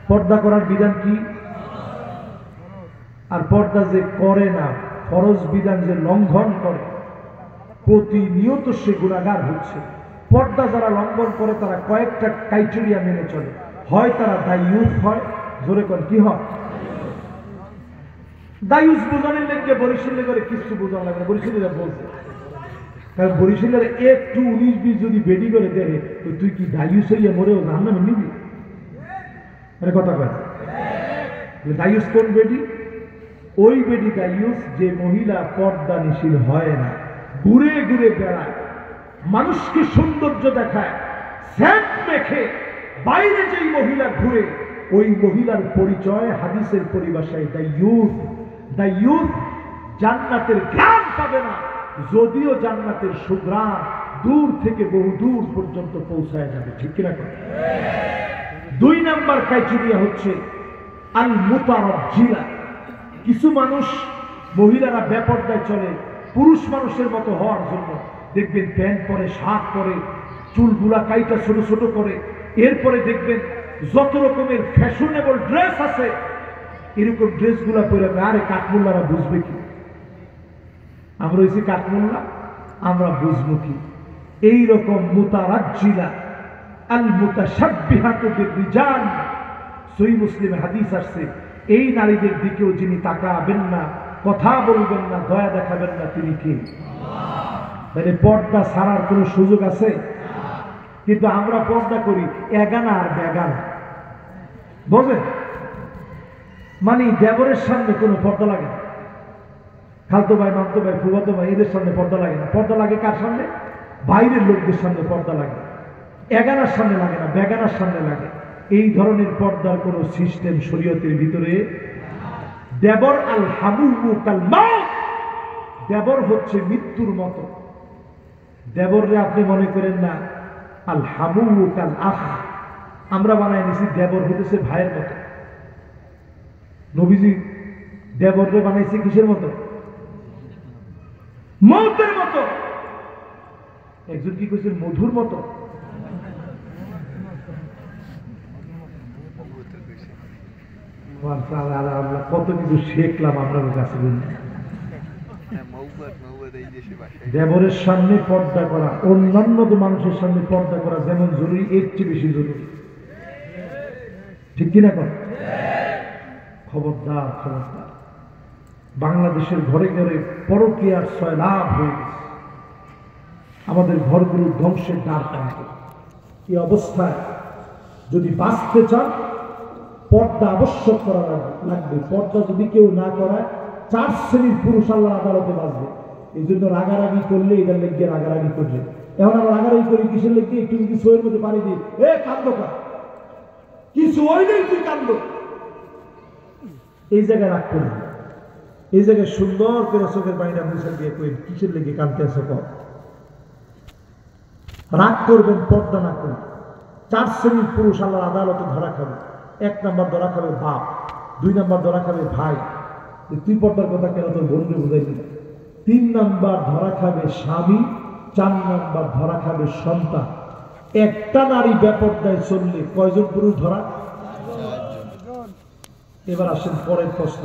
পর্দা করার বিধান কি? আর পর্দা যে করে না, ফরজ বিধান যে লঙ্ঘন করে, প্রতিনিয়ত সে গুনাহগার হচ্ছে। পর্দা যারা লঙ্ঘন করে তারা কয়েকটা ক্রাইটেরিয়া মেনে চলে, হয় তারা দায়ুস হয়, জোরে কোন কি হয়? দায়ুস বোঝানোর লেগে বরিশালে করে কিছু বোঝানো লাগে না, বরিশালীরা বলছে, কারণ বরিশালের একটু 19-20 যদি বেডি করে দেয় তো তুই কি দায়ুস হইয়া মরেও জাহান্নামে নিবি? মানে কথা কয় দায়ুস কোন বেডি? ওই বেডি দায়ুস যে মহিলা পর্দা নিশীল হয় না, ঘুরে ঘুরে বেড়ায়, মানুষকে সৌন্দর্য দেখায়, সেন্ট মেখে বাইরে যেই মহিলা ঘুরে, ওই মহিলার পরিচয় হাদিসের পরিভাষায় দায়ুস। দায়ুস জান্নাতের ঘ্রাণ পাবে না, যদিও জান্নাতের সুঘ্রাণ দূর থেকে বহু দূর পর্যন্ত পৌঁছায় যাবে। ঠিক কিনা? 2 নাম্বার ক্রাইটেরিয়া হচ্ছে আল মুতারাজ্জিলা। কিছু মানুষ, মহিলারা বেপরদায় চলে পুরুষ মানুষের মতো হওয়ার জন্য, দেখবেন প্যান্ট পরে, শার্ট পরে, চুলগুলা কাইটা ছোট ছোট করে, এরপরে দেখবেন যত রকমের ফ্যাশনেবল ড্রেস আছে এরকম ড্রেসগুলা পরে। আরে কাঠমোল্লারা বুঝবে কি? আমরা হয়েছি কাঠমোল্লা, আমরা বুঝবো কি? এইরকম মুতারাজ্জিলা আল মুতাশাব্বিহাতু বিররিজাল, সহিহ মুসলিমে হাদিস আসছে, এই নারীদের দিকেও যিনি তাকাবেন না, কথা বলবেন না, দয়া দেখাবেন না, তিনি কে? তাহলে পর্দা ছাড়ার কোনো সুযোগ আছে? কিন্তু আমরা পর্দা করি এগানা আর বেগানা, বুঝলেন? মানে দেবরের সামনে কোনো পর্দা লাগে না, খালতো ভাই, মামতো ভাই, ফুফাতো ভাই, এদের সামনে পর্দা লাগে না। পর্দা লাগে কার সামনে? বাইরের লোকদের সামনে পর্দা লাগে। এগানার সামনে লাগে না, বেগানার সামনে লাগে। এই ধরনের পর্দার কোনো সিস্টেম শরীয়তের ভিতরে। দেবর আল হামু কাল মাউত, দেবর হচ্ছে মৃত্যুর মতো। দেবররে আপনি মনে করেন না আল হামু কাল আখ, আমরা বানাই নিছি দেবর হতেছে ভাইয়ের মতো। নবীজি দেবররে বানাইছে কিসের মতো? মৌতের মতো। একজন কি কইছেন মধুর মতো। আমরা কত কিছু শিখলাম আপনার কাছে। দেবরের সামনে পর্দা করা, অন্যান্য মানুষের সামনে পর্দা করা যেমন জরুরি, এর চেয়ে বেশি জরুরি। ঠিক কিনা? কর খবরদার, খবরদার। বাংলাদেশের ঘরে ঘরে পরকীয়ার সয়লাভ হয়ে গেছে, আমাদের ঘরগুলো ধ্বংসের দ্বার প্রান্তে। এই অবস্থায় যদি বাঁচতে চান, পর্দা আবশ্যক করা লাগবে। পর্দা যদি কেউ না করায়, 4 শ্রেণীর পুরুষ আল্লাহ আদালতে বাঁচবে। এই জন্য রাগারাগি করলে এটার লেগে রাগারাগি করবে। এখন আমরা রাগারাগি করি কিসের লেগে? একটু যদি শোয়ের মধ্যে পানি দিই, এ কান্দো কা, কিছু ওই নেই, তুই কান্দো। এই জায়গায় রাগ করবে, এই জায়গায় সুন্দর করে চোখের পানিটা মুছে দিয়ে কই কিসের লেগে কান্দতে আসো? রাগ করবেন পর্দা না করে। 4 শ্রেণীর পুরুষ আল্লাহ আদালতে ধরা খাবে। 1 নাম্বার ধরা খাবে বাপ, 2 নাম্বার ধরা খাবে ভাই, তুই পর্দার কথা কেন তোর বোনকে বুঝাইলি। 3 নাম্বার ধরা খাবে স্বামী, 4 নাম্বার ধরা খাবে সন্তান। একটা নারী বেপরদায় চললে কয়জন পুরুষ ধরা? এবার আসেন পরের প্রশ্ন।